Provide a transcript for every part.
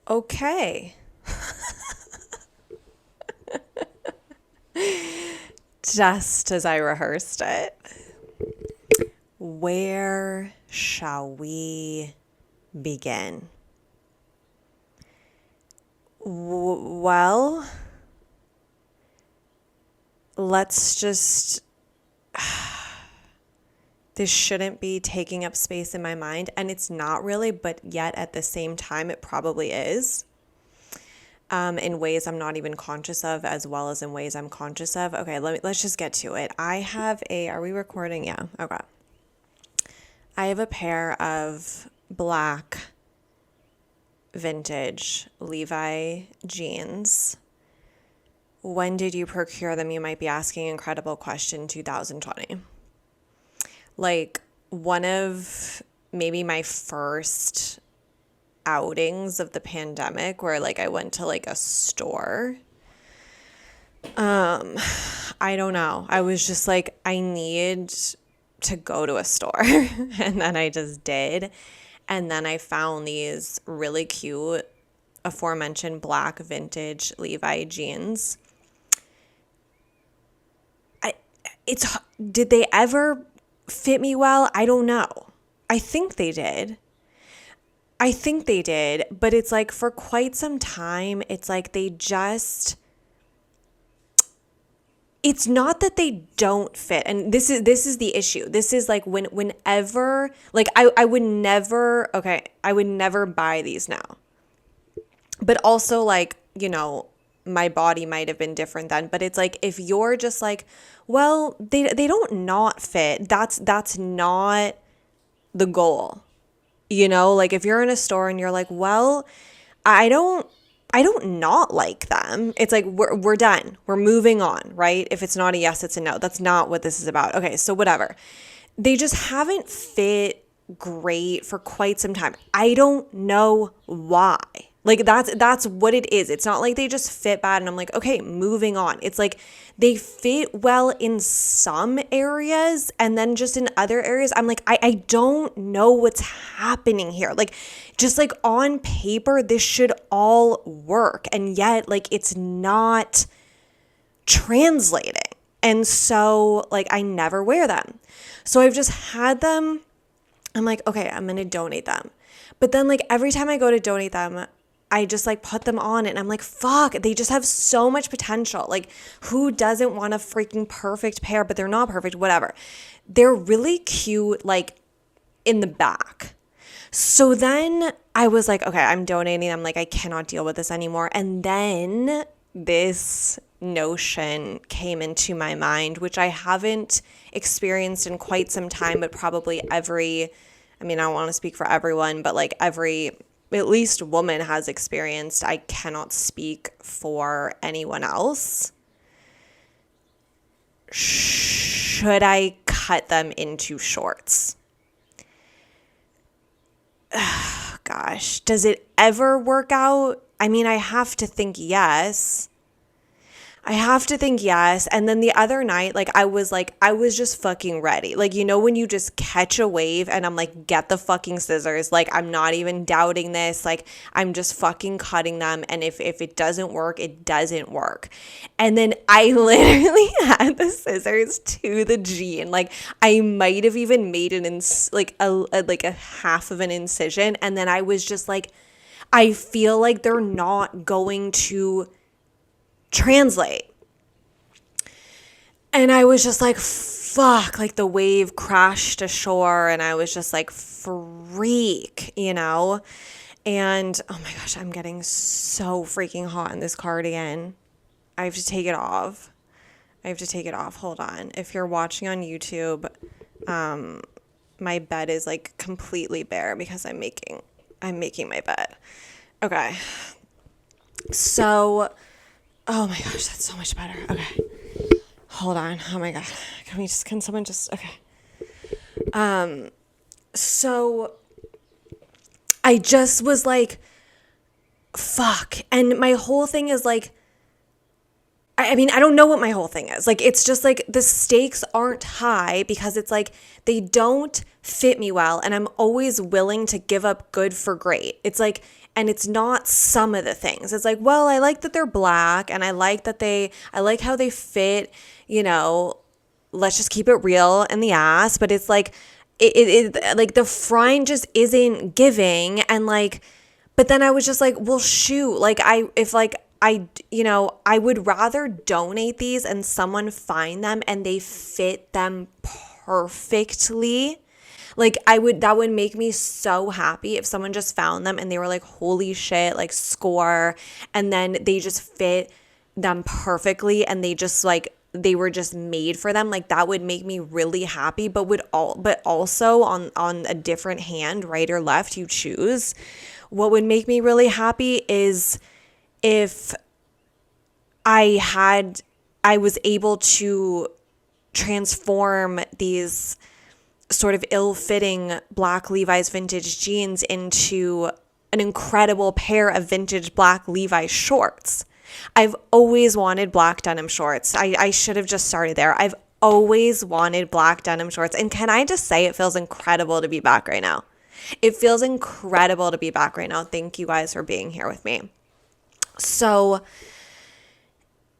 Okay. Just as I rehearsed it. Where shall we begin? Well, let's just. This shouldn't be taking up space in my mind, and it's not really, but yet at the same time, it probably is. In ways I'm not even conscious of, as well as in ways I'm conscious of. Okay, let's just get to it. Are we recording? Yeah, okay. I have a pair of black vintage Levi jeans. When did you procure them? You might be asking. Incredible question. 2020. Like, one of maybe my first outings of the pandemic where like I went to like a store. I don't know. I was just like, I need to go to a store. And then I just did. And then I found these really cute aforementioned black vintage Levi jeans. Did they ever fit me well? I don't know. I think they did, but it's like for quite some time, it's like it's not that they don't fit. And this is the issue. This is like whenever, like I would never buy these now. But also like, my body might have been different then, but it's like if you're just like, well, they don't not fit, that's not the goal. Like if you're in a store and you're like, well, I don't not like them. It's like we're done. We're moving on, right? If it's not a yes, it's a no. That's not what this is about. Okay, so whatever. They just haven't fit great for quite some time. I don't know why. Like that's what it is. It's not like they just fit bad and I'm like, okay, moving on. It's like they fit well in some areas and then just in other areas, I'm like, I don't know what's happening here. Like just like on paper, this should all work. And yet like it's not translating. And so like I never wear them. So I've just had them. I'm like, okay, I'm going to donate them. But then like every time I go to donate them, I just like put them on and I'm like, fuck, they just have so much potential. Like who doesn't want a freaking perfect pair, but they're not perfect, whatever. They're really cute, like in the back. So then I was like, okay, I'm donating. I'm like, I cannot deal with this anymore. And then this notion came into my mind, which I haven't experienced in quite some time, but probably I don't want to speak for everyone, but like every at least woman has experienced. I cannot speak for anyone else. Should I cut them into shorts? Gosh, does it ever work out? I mean, I have to think yes. And then the other night, like I was just fucking ready. Like, when you just catch a wave and I'm like, get the fucking scissors. Like, I'm not even doubting this. Like, I'm just fucking cutting them. And if it doesn't work, it doesn't work. And then I literally had the scissors to the jean. Like, I might have even made a half of an incision. And then I was just like, I feel like they're not going to translate. And I was just like, fuck, like the wave crashed ashore and I was just like, freak, And oh my gosh, I'm getting so freaking hot in this cardigan. I have to take it off. Hold on. If you're watching on YouTube, my bed is like completely bare because I'm making my bed. Okay. So oh my gosh, that's so much better. Okay. Hold on. Oh my God. Can someone just, okay. So I just was like, fuck. And my whole thing is like, I don't know what my whole thing is. Like, it's just like the stakes aren't high because it's like they don't fit me well. And I'm always willing to give up good for great. It's like, And it's not some of the things. It's like, well, I like that they're black and I like how they fit, let's just keep it real in the ass. But it's like, like the frine just isn't giving. And like, but then I was just like, well, shoot, like I would rather donate these and someone find them and they fit them perfectly. Like that would make me so happy if someone just found them and they were like, holy shit, like score. And then they just fit them perfectly and they were just made for them. Like that would make me really happy, but also on a different hand, right or left, you choose. What would make me really happy is if I was able to transform these sort of ill-fitting black Levi's vintage jeans into an incredible pair of vintage black Levi shorts. I've always wanted black denim shorts. I should have just started there. I've always wanted black denim shorts. And can I just say it feels incredible to be back right now. It feels incredible to be back right now. Thank you guys for being here with me. So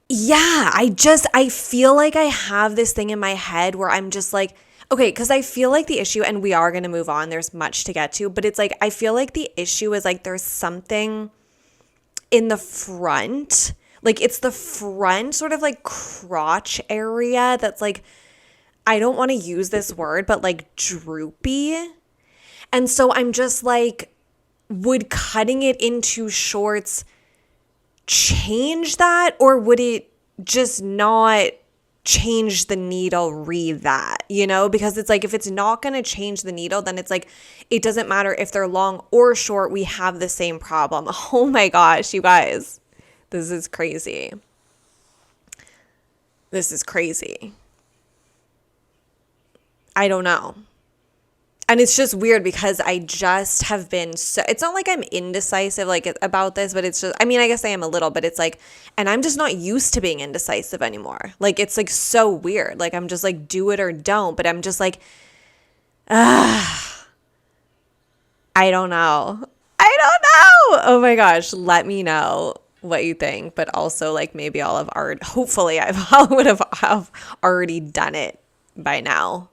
yeah, I feel like I have this thing in my head where I'm just like, okay, because I feel like the issue, and we are going to move on, there's much to get to, but it's like, I feel like the issue is like there's something in the front, like it's the front sort of like crotch area that's like, I don't want to use this word, but like droopy. And so I'm just like, would cutting it into shorts change that, or would it just not change the needle that, because it's like, if it's not going to change the needle, then it's like, it doesn't matter if they're long or short, we have the same problem. Oh my gosh, you guys, this is crazy. I don't know. And it's just weird because I just have been so, it's not like I'm indecisive like about this, but it's just, I mean, I guess I am a little, but it's like, and I'm just not used to being indecisive anymore. Like, it's like so weird. Like, I'm just like, do it or don't, but I'm just like, I don't know. Oh my gosh. Let me know what you think, but also like maybe hopefully I would have already done it by now.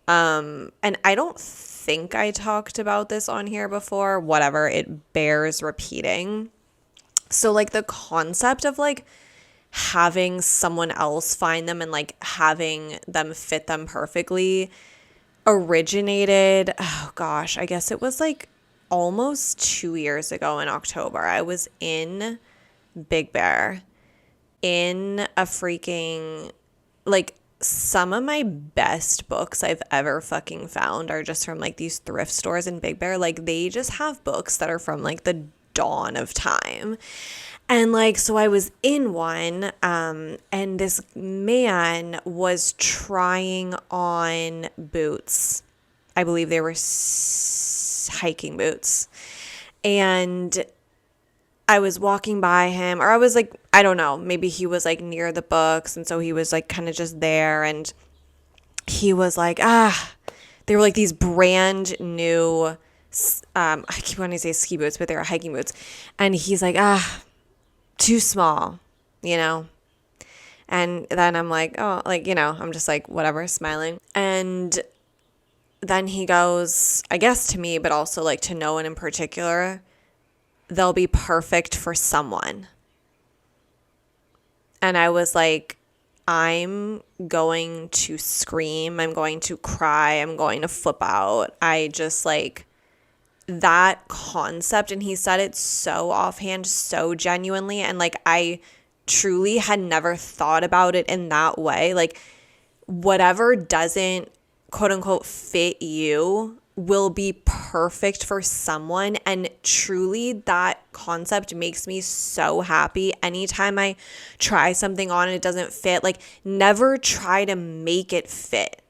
And I don't think I talked about this on here before. Whatever, it bears repeating. So like the concept of like having someone else find them and like having them fit them perfectly originated, oh gosh, I guess it was like almost 2 years ago in October. I was in Big Bear in a freaking, like, some of my best books I've ever fucking found are just from like these thrift stores in Big Bear. Like, they just have books that are from like the dawn of time. And like, so I was in one, and this man was trying on boots. I believe they were hiking boots. And I was walking by him, or I was like, I don't know, maybe he was like near the books. And so he was like kind of just there. And he was like, they were like these brand new, I keep wanting to say ski boots, but they were hiking boots. And he's like, too small, And then I'm like, oh, like, I'm just like, whatever, smiling. And then he goes, I guess to me, but also like to no one in particular, they'll be perfect for someone. And I was like, I'm going to scream. I'm going to cry. I'm going to flip out. I just like that concept. And he said it so offhand, so genuinely. And like, I truly had never thought about it in that way. Like, whatever doesn't quote unquote fit you will be perfect for someone. And truly, that concept makes me so happy. Anytime I try something on and it doesn't fit, like, never try to make it fit.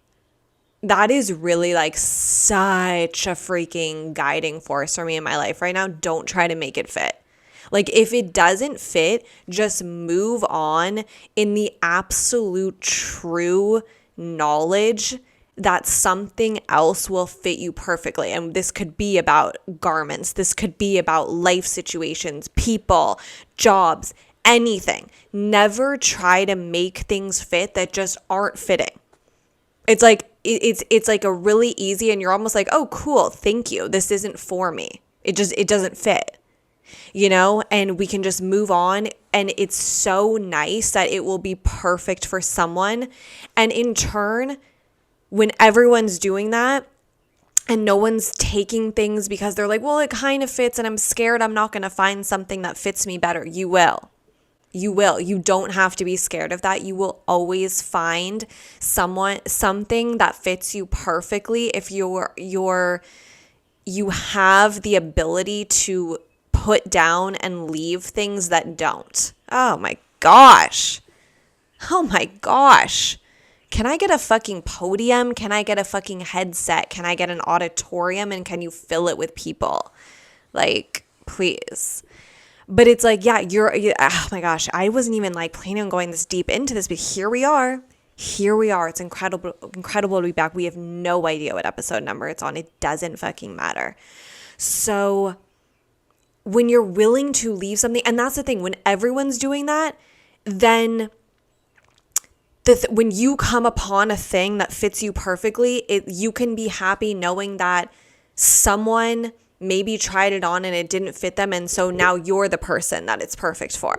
That is really like such a freaking guiding force for me in my life right now. Don't try to make it fit. Like, if it doesn't fit, just move on in the absolute true knowledge that something else will fit you perfectly. And this could be about garments. This could be about life situations, people, jobs, anything. Never try to make things fit that just aren't fitting. It's like it's like a really easy, and you're almost like, "Oh, cool. Thank you. This isn't for me. It doesn't fit." And we can just move on, and it's so nice that it will be perfect for someone. And in turn, when everyone's doing that and no one's taking things because they're like, well, it kind of fits and I'm scared I'm not going to find something that fits me better. You will. You will. You don't have to be scared of that. You will always find something that fits you perfectly if you have the ability to put down and leave things that don't. Oh my gosh. Oh my gosh. Can I get a fucking podium? Can I get a fucking headset? Can I get an auditorium, and can you fill it with people? Like, please. But it's like, yeah, oh my gosh, I wasn't even like planning on going this deep into this, but here we are. Here we are. It's incredible to be back. We have no idea what episode number it's on. It doesn't fucking matter. So when you're willing to leave something, and that's the thing, when everyone's doing that, then when you come upon a thing that fits you perfectly, you can be happy knowing that someone maybe tried it on and it didn't fit them, and so now you're the person that it's perfect for.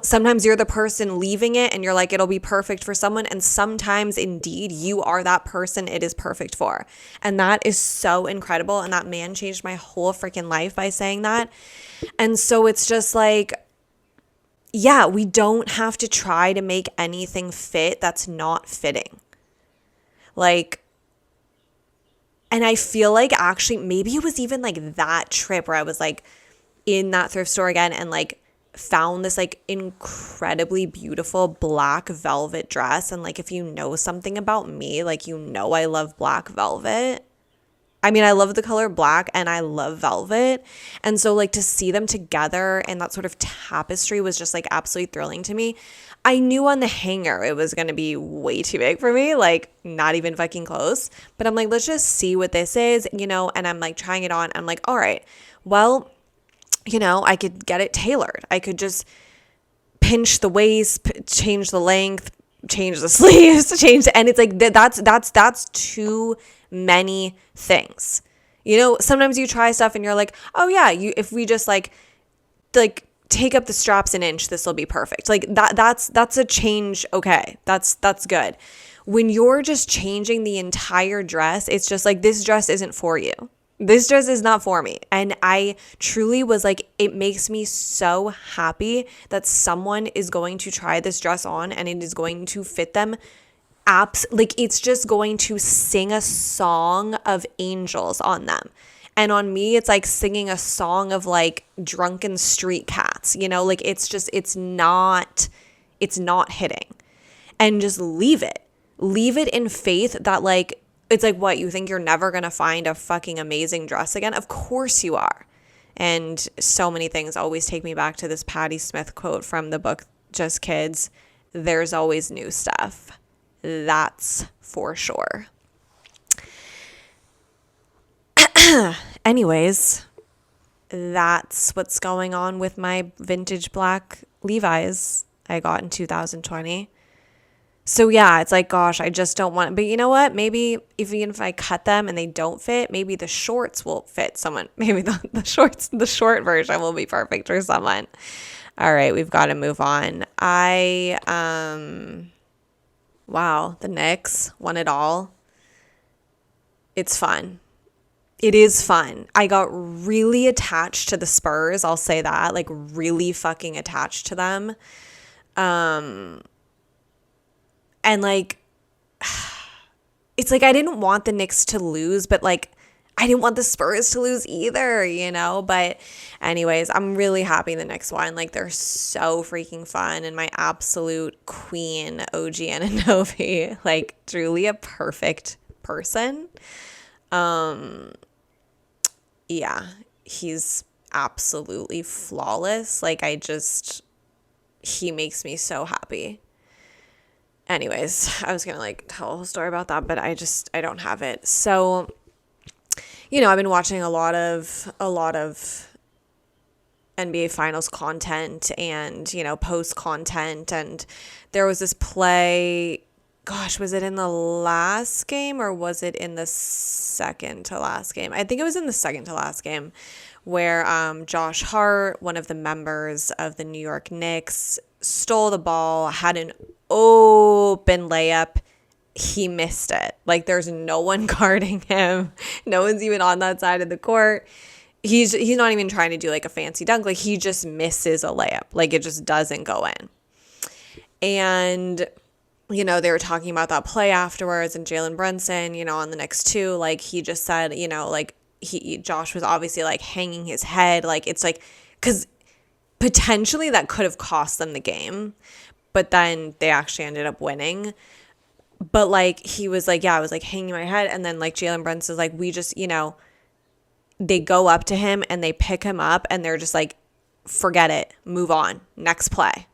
Sometimes you're the person leaving it and you're like, it'll be perfect for someone, and sometimes indeed you are that person it is perfect for. And that is so incredible, and that man changed my whole freaking life by saying that. And so it's just like, yeah, we don't have to try to make anything fit that's not fitting. Like, and I feel like actually maybe it was even like that trip where I was like in that thrift store again and like found this like incredibly beautiful black velvet dress. And like, if you know something about me, like, I love black velvet. I mean, I love the color black and I love velvet. And so like to see them together and that sort of tapestry was just like absolutely thrilling to me. I knew on the hanger it was going to be way too big for me, like not even fucking close. But I'm like, let's just see what this is, and I'm like trying it on. I'm like, all right, well, I could get it tailored. I could just pinch the waist, change the length, change the sleeves, and it's like that's too many things. Sometimes you try stuff and you're like, oh yeah, if we just like take up the straps an inch, this will be perfect. Like that's a change. Okay, that's good. When you're just changing the entire dress, it's just like, this dress isn't for you. This dress is not for me. And I truly was like, it makes me so happy that someone is going to try this dress on and it is going to fit them. Like, it's just going to sing a song of angels on them. And on me, it's like singing a song of like drunken street cats, like it's not hitting. And just leave it in faith that like, it's like, what, you think you're never going to find a fucking amazing dress again? Of course you are. And so many things always take me back to this Patti Smith quote from the book, Just Kids. There's always new stuff. That's for sure. Anyways, that's what's going on with my vintage black Levi's I got in 2020. So yeah, it's like, gosh, I just don't want, but you know what? Maybe even if I cut them and they don't fit, maybe the shorts will fit someone. Maybe the short version will be perfect for someone. All right, we've got to move on. Wow, the Knicks won it all. It's fun. It is fun. I got really attached to the Spurs. I'll say that, like really fucking attached to them. And like, it's like, I didn't want the Knicks to lose, but like, I didn't want the Spurs to lose either, but anyways, I'm really happy the Knicks won. Like, they're so freaking fun, and my absolute queen, OG Anunoby, like truly a perfect person. Yeah, he's absolutely flawless. Like, he makes me so happy. Anyways, I was going to like tell a whole story about that, but I don't have it. So, I've been watching a lot of NBA Finals content and, post content. And there was this play, gosh, was it in the last game or was it in the second to last game? I think it was in the second to last game where Josh Hart, one of the members of the New York Knicks, stole the ball, had an open layup. He missed it. Like, there's no one guarding him. No one's even on that side of the court. He's not even trying to do like a fancy dunk. Like, he just misses a layup. Like, it just doesn't go in. And, they were talking about that play afterwards, and Jalen Brunson, on the Knicks too, like, he just said, like, Josh was obviously like hanging his head. Like, it's like, because potentially that could have cost them the game, but then they actually ended up winning. But like, he was like, yeah, I was like hanging my head. And then like Jalen Brunson's like, we just, they go up to him and they pick him up and they're just like, forget it, move on, next play.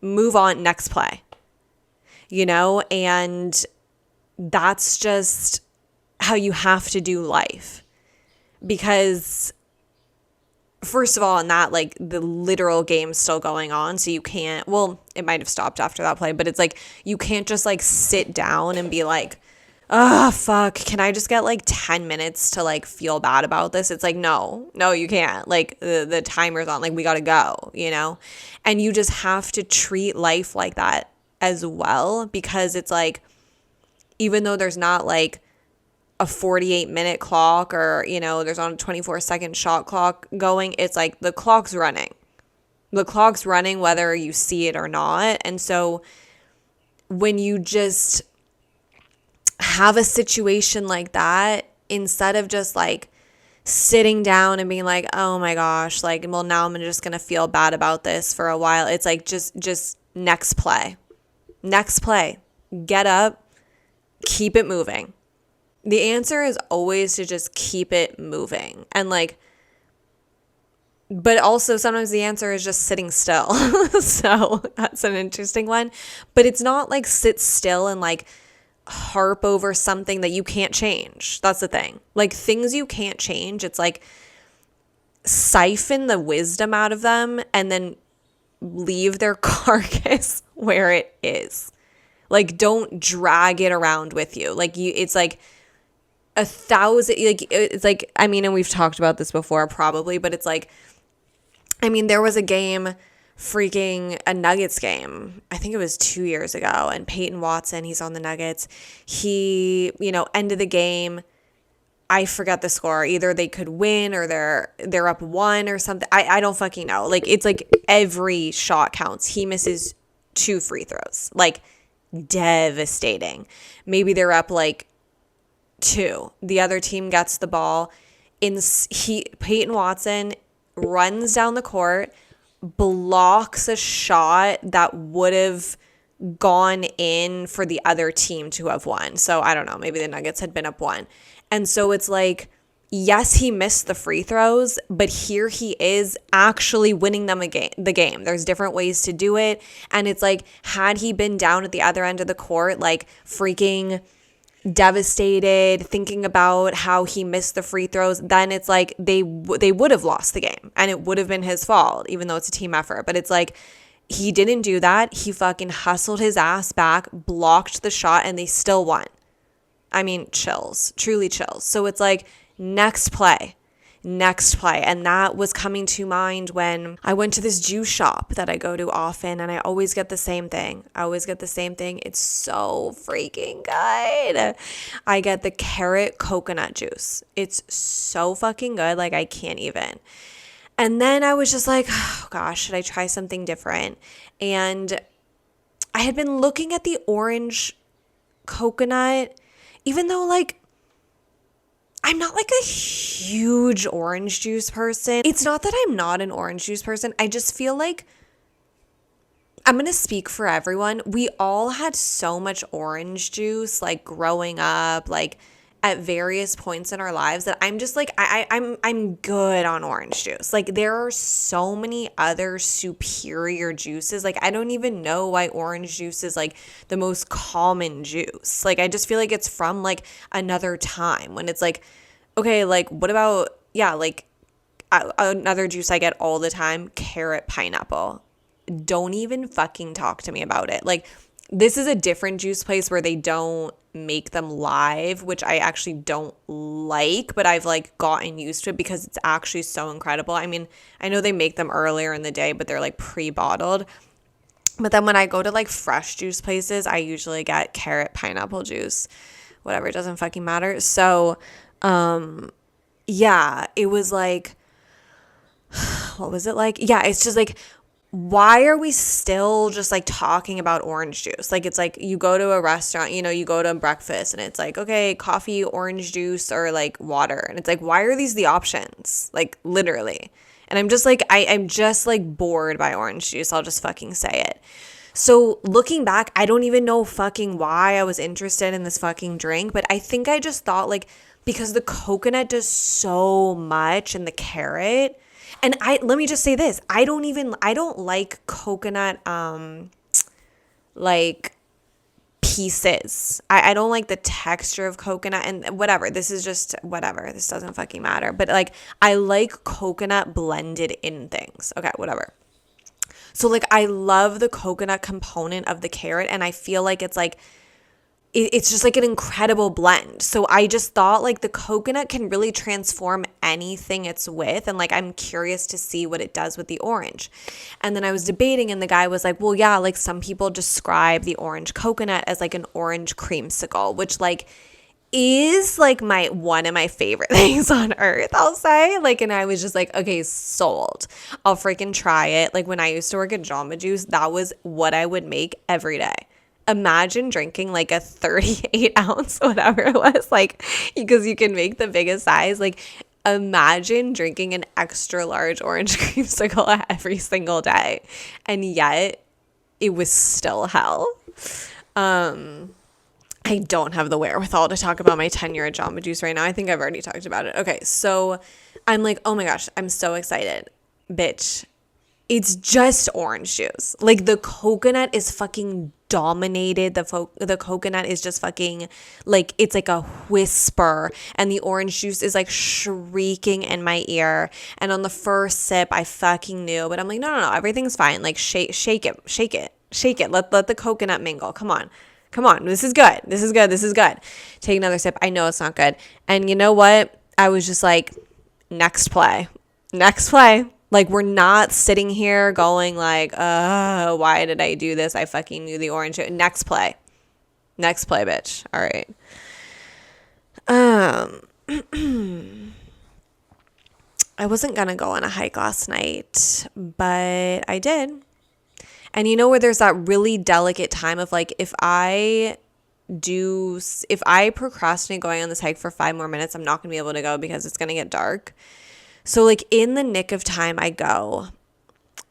Move on, next play. And that's just how you have to do life. Because first of all, in that, like, the literal game's still going on, so you can't, well, it might have stopped after that play, but it's like, you can't just like sit down and be like, oh, fuck, can I just get like 10 minutes to like feel bad about this? It's like, no, you can't. Like, the timer's on, like, we gotta go, and you just have to treat life like that as well, because it's like, even though there's not like a 48-minute clock or, there's on a 24-second shot clock going, it's like the clock's running. The clock's running whether you see it or not. And so when you just have a situation like that, instead of just like sitting down and being like, oh my gosh, like, well, now I'm just going to feel bad about this for a while. It's like, just next play. Next play. Get up. Keep it moving. The answer is always to just keep it moving. And like, but also sometimes the answer is just sitting still. So that's an interesting one. But it's not like sit still and like harp over something that you can't change. That's the thing. Like, things you can't change, it's like siphon the wisdom out of them and then leave their carcass where it is. Like, don't drag it around with you. Like, it's like 1,000, like, it's like, I mean, and we've talked about this before probably, but it's like, I mean, there was a game, freaking a Nuggets game, I think it was 2 years ago, and Peyton Watson, he's on the Nuggets, he, ended the game, I forget the score, either they could win or they're up 1 or something, I don't fucking know, like, it's like every shot counts, he misses 2 free throws, like, devastating, maybe they're up like 2, the other team gets the ball, Peyton Watson runs down the court, blocks a shot that would have gone in for the other team to have won. So I don't know, maybe the Nuggets had been up 1. And so it's like, yes, he missed the free throws, but here he is actually winning them the game. There's different ways to do it. And it's like, had he been down at the other end of the court, like freaking devastated, thinking about how he missed the free throws, then it's like they would have lost the game and it would have been his fault, even though it's a team effort. But it's like, he didn't do that. He fucking hustled his ass back, blocked the shot, and they still won. I mean, chills, truly chills. So it's like, next play. And that was coming to mind when I went to this juice shop that I go to often, and I always get the same thing. It's so freaking good. I get the carrot coconut juice. It's so fucking good. Like, I can't even. And then I was just like, oh gosh, should I try something different? And I had been looking at the orange coconut, even though like, I'm not like a huge orange juice person. It's not that I'm not an orange juice person. I just feel like, I'm going to speak for everyone. We all had so much orange juice, like growing up, like, at various points in our lives that I'm just like I'm good on orange juice. Like there are so many other superior juices. Like I don't even know why orange juice is like the most common juice. Like I just feel like it's from like another time when it's like, okay, like what about, yeah, like another juice I get all the time, carrot pineapple. Don't even fucking talk to me about it. Like this is a different juice place where they don't make them live, which I actually don't like, but I've like gotten used to it because it's actually so incredible. I mean, I know they make them earlier in the day, but they're like pre-bottled. But then when I go to like fresh juice places, I usually get carrot pineapple juice. Whatever, it doesn't fucking matter. So, yeah, it was like, what was it like? Yeah, it's just like, why are we still just like talking about orange juice? Like it's like you go to a restaurant, you know, you go to breakfast and it's like, okay, coffee, orange juice, or like water. And it's like, why are these the options? Like literally. And I'm just like, I'm just like bored by orange juice. I'll just fucking say it. So looking back, I don't even know fucking why I was interested in this fucking drink, but I think I just thought like, because the coconut does so much and the carrot. And let me just say this. I don't like coconut like pieces. I don't like the texture of coconut and whatever. This is just whatever. This doesn't fucking matter. But like I like coconut blended in things. Okay, whatever. So like I love the coconut component of the carrot and I feel like it's like it's just like an incredible blend. So I just thought like the coconut can really transform anything it's with. And like, I'm curious to see what it does with the orange. And then I was debating and the guy was like, well, yeah, like some people describe the orange coconut as like an orange creamsicle, which like is like one of my favorite things on earth, I'll say. Like, and I was just like, okay, sold. I'll freaking try it. Like when I used to work at Jamba Juice, that was what I would make every day. Imagine drinking like a 38 ounce, whatever it was, like, because you can make the biggest size. Like, imagine drinking an extra large orange creamsicle every single day. And yet, it was still hell. I don't have the wherewithal to talk about my 10-year at Jamba Juice right now. I think I've already talked about it. Okay, so I'm like, oh my gosh, I'm so excited. Bitch, it's just orange juice. Like the coconut is fucking dominated. The coconut is just fucking like, it's like a whisper and the orange juice is like shrieking in my ear. And on the first sip, I fucking knew, but I'm like, no, everything's fine. Like shake it. Let the coconut mingle. Come on. This is good. Take another sip. I know it's not good. And you know what? I was just like, next play. Like, we're not sitting here going like, why did I do this? I fucking knew the orange. Next play, bitch. All right. I wasn't going to go on a hike last night, but I did. And you know where there's that really delicate time of like, if I procrastinate going on this hike for 5 more minutes, I'm not going to be able to go because it's going to get dark. So like in the nick of time, I go,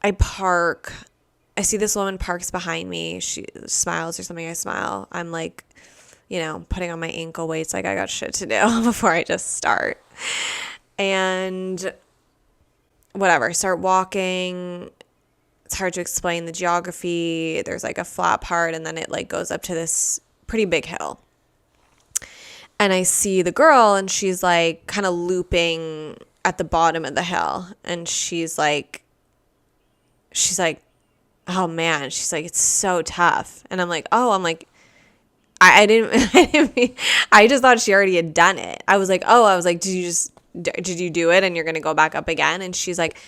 I park, I see this woman parks behind me. She smiles or something. I smile. I'm like, you know, putting on my ankle weights. Like I got shit to do before I just start. And whatever, start walking. It's hard to explain the geography. There's like a flat part and then it like goes up to this pretty big hill. And I see the girl and she's like kind of looping at the bottom of the hill. And she's like, oh man, she's like, it's so tough. And I'm like, I didn't I just thought she already had done it. I was like, did you do it and you're going to go back up again? And she's like,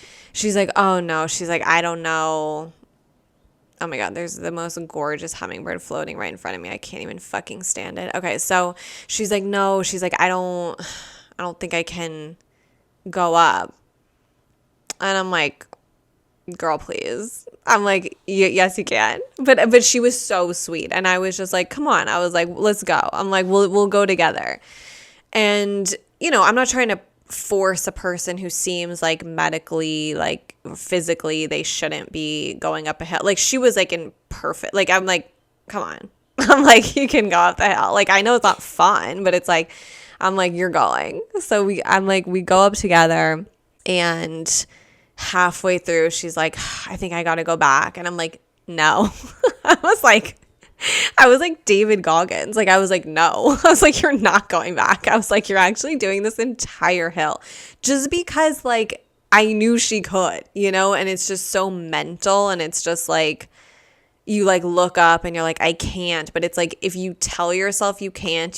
oh no. She's like, I don't know. Oh my God, there's the most gorgeous hummingbird floating right in front of me. I can't even fucking stand it. Okay, so she's like, no. She's like, I don't think I can go up. And I'm like, girl, please. I'm like, yes, you can. But she was so sweet. And I was just like, come on. I was like, let's go. I'm like, we'll go together. And, you know, I'm not trying to force a person who seems like medically, like physically, they shouldn't be going up a hill. Like she was like in perfect, like, I'm like, come on. I'm like, you can go up the hill. Like, I know it's not fun, but it's like, I'm like, you're going. So we go up together, and halfway through, she's like, I think I got to go back. And I'm like, no. I was like David Goggins. Like, I was like, no. I was like, you're not going back. I was like, you're actually doing this entire hill just because, like, I knew she could, and it's just so mental. And it's just like, you like look up and you're like, I can't. But it's like, if you tell yourself you can't,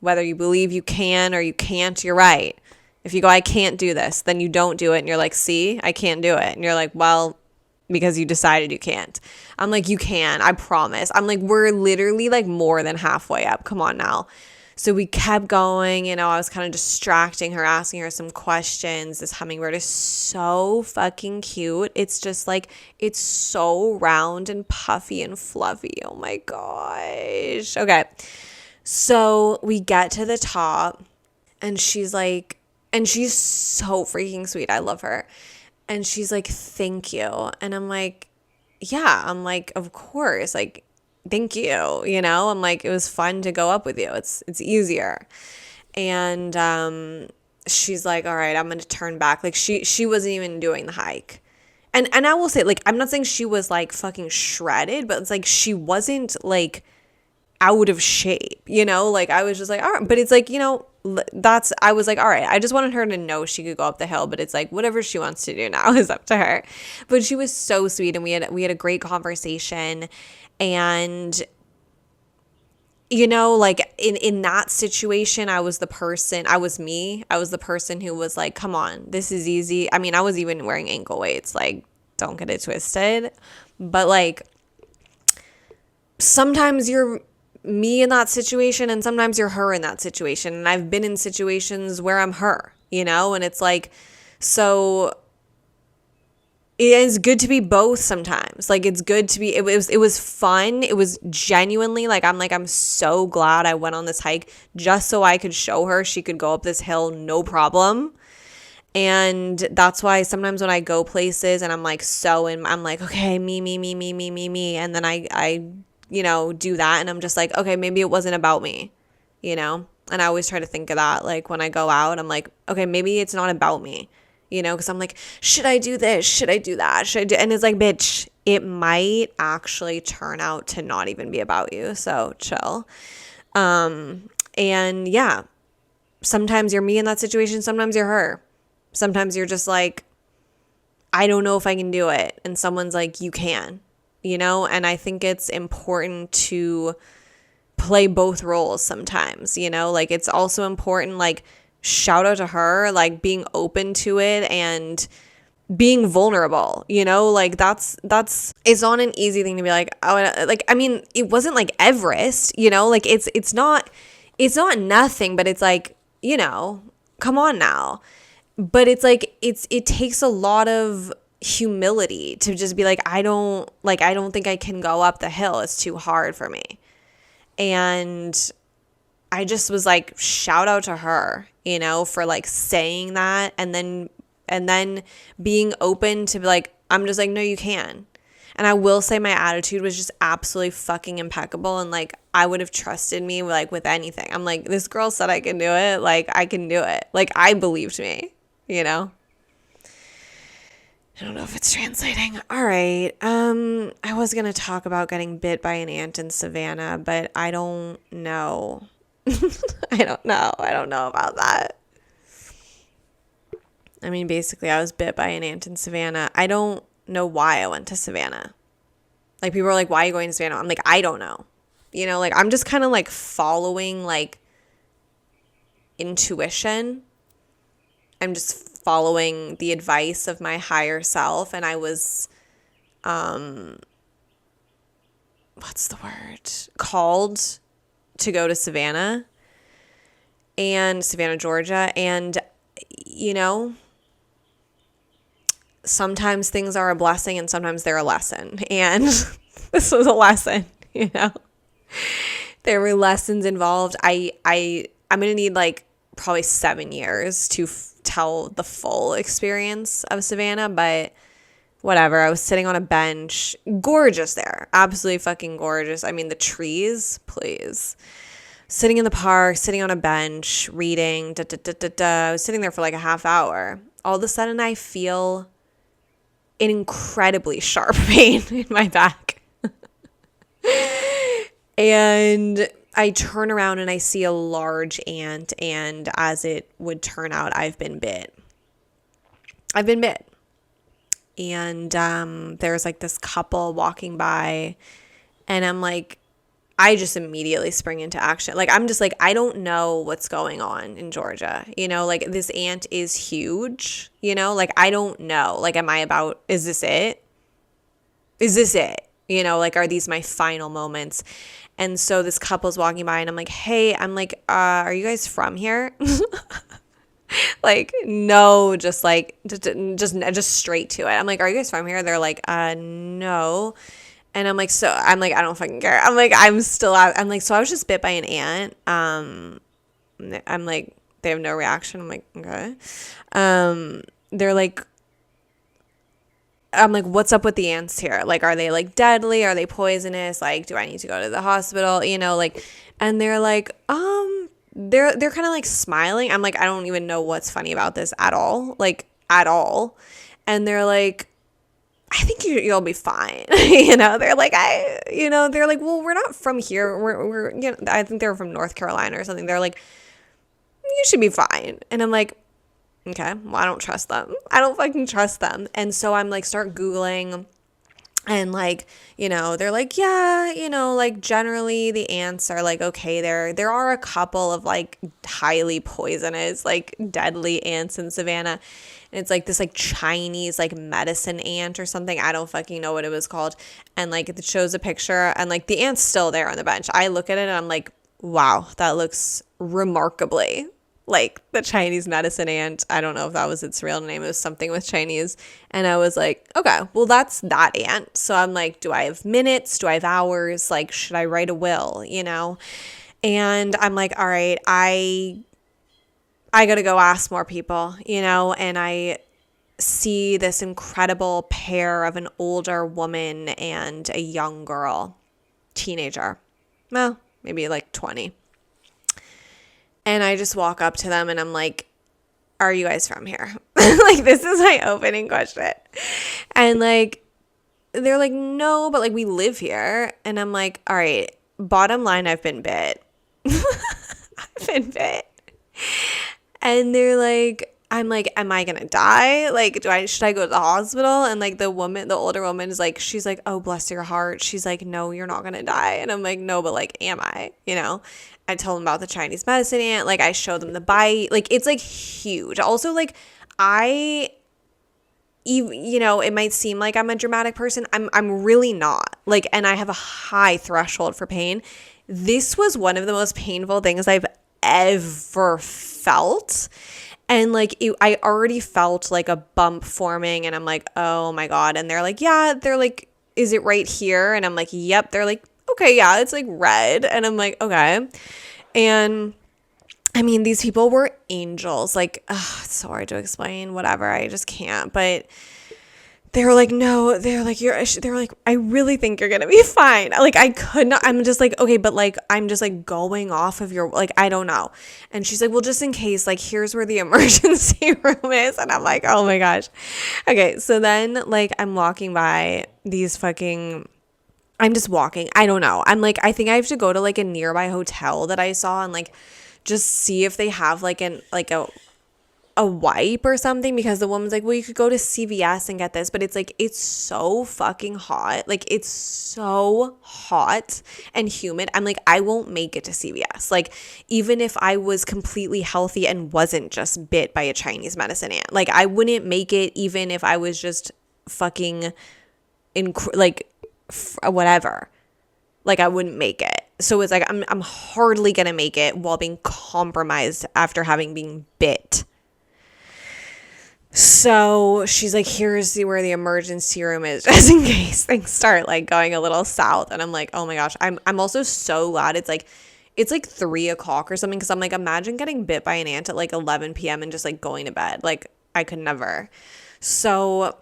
whether you believe you can or you can't, you're right. If you go, I can't do this, then you don't do it. And you're like, see, I can't do it. And you're like, well, because you decided you can't. I'm like, you can, I promise. I'm like, we're literally like more than halfway up. Come on now. So we kept going, I was kind of distracting her, asking her some questions. This hummingbird is so fucking cute. It's just like, it's so round and puffy and fluffy. Oh my gosh. Okay. So we get to the top, and she's like, and she's so freaking sweet. I love her. And she's like, thank you. And I'm like, yeah. I'm like, of course. Like, thank you. I'm like, it was fun to go up with you. It's easier. And she's like, all right, I'm going to turn back. Like, she wasn't even doing the hike. And I will say, like, I'm not saying she was like fucking shredded, but it's like she wasn't like out of shape, like I was just like, all right. But it's like, I was like, all right, I just wanted her to know she could go up the hill, but it's like, whatever she wants to do now is up to her. But she was so sweet, and we had a great conversation. And like in that situation, I was the person who was like, come on, this is easy. I mean, I was even wearing ankle weights, like, don't get it twisted. But like, sometimes you're me in that situation, and sometimes you're her in that situation. And I've been in situations where I'm her, and it's like, so it is good to be both sometimes. Like, it's good to be, it was fun. It was genuinely like, I'm so glad I went on this hike just so I could show her she could go up this hill, no problem. And that's why sometimes when I go places and I'm like, I'm like, okay, me. And then I do that, and I'm just like, okay, maybe it wasn't about me, and I always try to think of that, like, when I go out, I'm like, okay, maybe it's not about me, because I'm like, should I do this? Should I do that? And it's like, bitch, it might actually turn out to not even be about you, so chill. And yeah, sometimes you're me in that situation, sometimes you're her. Sometimes you're just like, I don't know if I can do it, and someone's like, you can. And I think it's important to play both roles sometimes, like, it's also important, like, shout out to her, like, being open to it and being vulnerable, like, that's it's not an easy thing to be like, oh, like, I mean, it wasn't like Everest, like, it's not nothing, but it's like, come on now. But it's like, it takes a lot of humility to just be like, I don't think I can go up the hill. It's too hard for me. And I just was like, shout out to her, for like saying that, and then being open to be like, I'm just like, no, you can. And I will say my attitude was just absolutely fucking impeccable, and like, I would have trusted me like with anything. I'm like, this girl said I can do it, like, I can do it. Like, I believed me, I don't know if it's translating. All right. I was going to talk about getting bit by an ant in Savannah, but I don't know. I don't know about that. I mean, basically, I was bit by an ant in Savannah. I don't know why I went to Savannah. Like, people are like, why are you going to Savannah? I'm like, I don't know. Like, I'm just kind of like following like intuition. I'm just following the advice of my higher self, and I was what's the word, called to go to Savannah, Georgia, and sometimes things are a blessing and sometimes they're a lesson, and this was a lesson. There were lessons involved. I'm gonna need like probably 7 years to tell the full experience of Savannah, but whatever. I was sitting on a bench, gorgeous there, absolutely fucking gorgeous. I mean, the trees, please. sitting in the park, sitting on a bench, reading, da, da, da, da, da. I was sitting there for like a half hour. All of a sudden, I feel an incredibly sharp pain in my back. And I turn around and I see a large ant. And as it would turn out, I've been bit. I've been bit. And there's like this couple walking by. And I'm like, I just immediately spring into action. Like, I'm just like, I don't know what's going on in Georgia. You know, like, this ant is huge. You know, like, I don't know. Like, is this it? Is this it? You know, like, are these my final moments? And so this couple's walking by and I'm like, hey, I'm like, are you guys from here? Like, no, just like, just straight to it. I'm like, are you guys from here? They're like, no. And I'm like, I don't fucking care. I'm like, I'm still out. I'm like, so I was just bit by an ant. I'm like, they have no reaction. I'm like, okay. They're like, I'm like, what's up with the ants here? Like, are they like deadly? Are they poisonous? Like, do I need to go to the hospital? You know, like, and they're like, they're kind of like smiling. I'm like, I don't even know what's funny about this at all. Like, at all. And they're like, I think you'll be fine. You know, they're like, they're like, well, we're not from here. We're, you know, I think they're from North Carolina or something. They're like, you should be fine. And I'm like, okay, well, I don't trust them. I don't fucking trust them. And so I'm like, start Googling. And like, you know, they're like, yeah, you know, like generally the ants are like, okay, there are a couple of like highly poisonous, like deadly ants in Savannah. And it's like this like Chinese like medicine ant or something. I don't fucking know what it was called. And like it shows a picture and like the ant's still there on the bench. I look at it and I'm like, wow, that looks remarkably like the Chinese medicine ant. I don't know if that was its real name. It was something with Chinese. And I was like, okay, well, that's that ant. So I'm like, do I have minutes? Do I have hours? Like, should I write a will, you know? And I'm like, all right, I got to go ask more people, you know? And I see this incredible pair of an older woman and a young girl, teenager. Well, maybe like 20. And I just walk up to them and I'm like, are you guys from here? Like, this is my opening question. And like, they're like, no, but like we live here. And I'm like, all right, bottom line, I've been bit. I've been bit. And they're like, I'm like, am I gonna die? Like, should I go to the hospital? And like the older woman is like, she's like, oh, bless your heart. She's like, no, you're not gonna die. And I'm like, no, but like, am I? You know? I tell them about the Chinese medicine ant. Like, I show them the bite. Like, it's like huge. Also, like, you know, it might seem like I'm a dramatic person. I'm really not. Like, and I have a high threshold for pain. This was one of the most painful things I've ever felt. And like, I already felt like a bump forming and I'm like, oh my God. And they're like, yeah, they're like, is it right here? And I'm like, yep. They're like, okay, yeah, it's like red. And I'm like, okay. And I mean, these people were angels. Like, it's so hard to explain, whatever. I just can't. But they were like, no, they're like, I really think you're going to be fine. Like, I could not, I'm just like, okay, but like, I'm just like going off of your, like, I don't know. And she's like, well, just in case, like, here's where the emergency room is. And I'm like, oh my gosh. Okay. So then like, I'm walking by these fucking, I'm just walking. I don't know. I'm like, I think I have to go to like a nearby hotel that I saw and like, just see if they have like a wipe or something, because the woman's like, well, you could go to CVS and get this, but it's like, it's so fucking hot. Like, it's so hot and humid. I'm like, I won't make it to CVS. Like, even if I was completely healthy and wasn't just bit by a Chinese medicine ant, like, I wouldn't make it even if I was just fucking whatever. Like, I wouldn't make it. So it's like, I'm hardly going to make it while being compromised after having been bit. So she's like, here's where the emergency room is, just in case things start like going a little south. And I'm like, oh my gosh, I'm also so glad it's like 3:00 or something. Cause I'm like, imagine getting bit by an ant at like 11 p.m. and just like going to bed. Like, I could never. So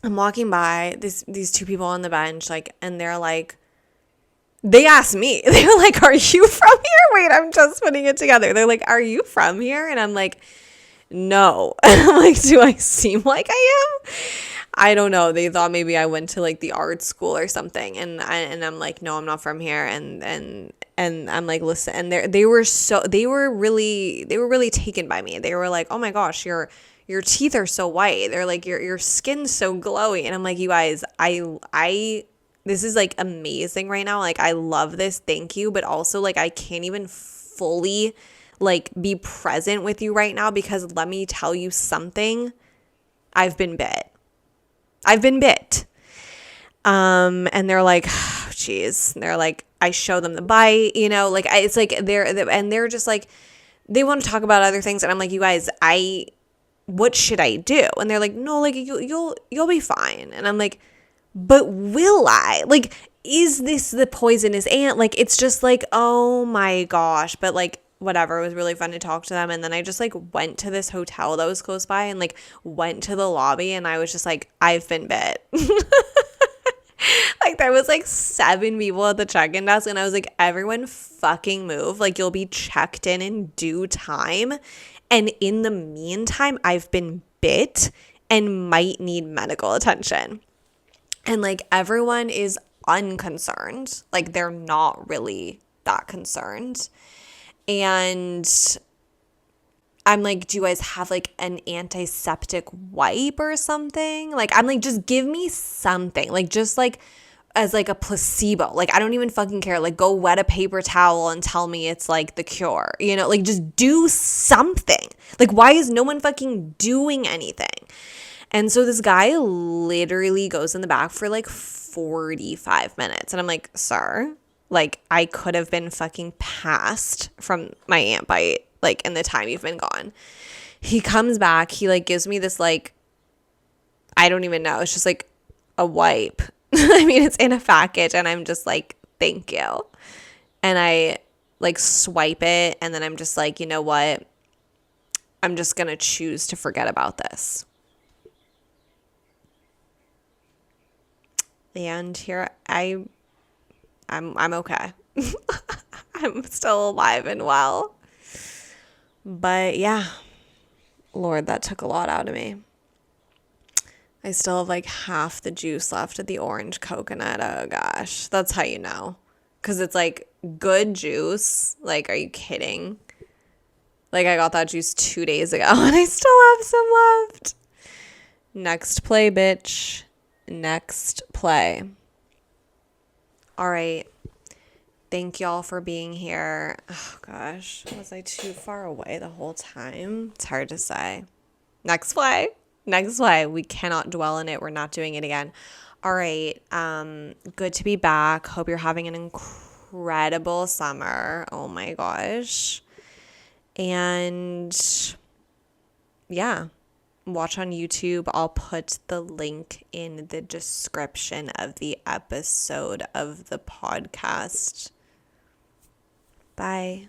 I'm walking by these two people on the bench, like, and they're like, They asked me. They were like, "Are you from here?" Wait, I'm just putting it together. They're like, "Are you from here?" And I'm like, "No." And I'm like, "Do I seem like I am?" I don't know. They thought maybe I went to like the art school or something, and I'm like, "No, I'm not from here." And I'm like, "Listen," and they were really taken by me. They were like, "Oh my gosh, your teeth are so white." They're like, your skin's so glowy." And I'm like, "You guys, I this is like amazing right now. Like, I love this. Thank you. But also, like, I can't even fully like be present with you right now because let me tell you something. I've been bit. I've been bit." And they're like, oh, geez. They're like, I show them the bite, like it's like they're just like, they want to talk about other things. And I'm like, "You guys, what should I do?" And they're like, "No, like you'll be fine." And I'm like, "But will I? Like, is this the poisonous ant?" Like, it's just like, oh my gosh. But like, whatever. It was really fun to talk to them. And then I just like went to this hotel that was close by and like went to the lobby and I was just like, I've been bit. Like, there was like 7 people at the check-in desk and I was like, everyone fucking move. Like, you'll be checked in due time. And in the meantime, I've been bit and might need medical attention. And like, everyone is unconcerned. Like, they're not really that concerned. And I'm like, "Do you guys have like an antiseptic wipe or something?" Like, I'm like, just give me something. Like, just like as like a placebo. Like, I don't even fucking care. Like, go wet a paper towel and tell me it's like the cure. Like, just do something. Like, why is no one fucking doing anything? And so this guy literally goes in the back for like 45 minutes. And I'm like, "Sir, like, I could have been fucking passed from my ant bite, like, in the time you've been gone." He comes back. He like gives me this like, I don't even know. It's just like a wipe. I mean, it's in a package and I'm just like, "Thank you." And I like swipe it and then I'm just like, "You know what? I'm just going to choose to forget about this." And here I'm okay. I'm still alive and well. But yeah, Lord, that took a lot out of me. I still have like half the juice left of the orange coconut. Oh gosh, that's how you know. Because it's like good juice. Like, are you kidding? Like, I got that juice 2 days ago and I still have some left. Next play, bitch. Next play. All right. Thank y'all for being here. Oh gosh, was I too far away the whole time? It's hard to say. Next play. Next play. We cannot dwell in it. We're not doing it again. All right. Good to be back. Hope you're having an incredible summer. Oh my gosh. And yeah, watch on YouTube. I'll put the link in the description of the episode of the podcast. Bye.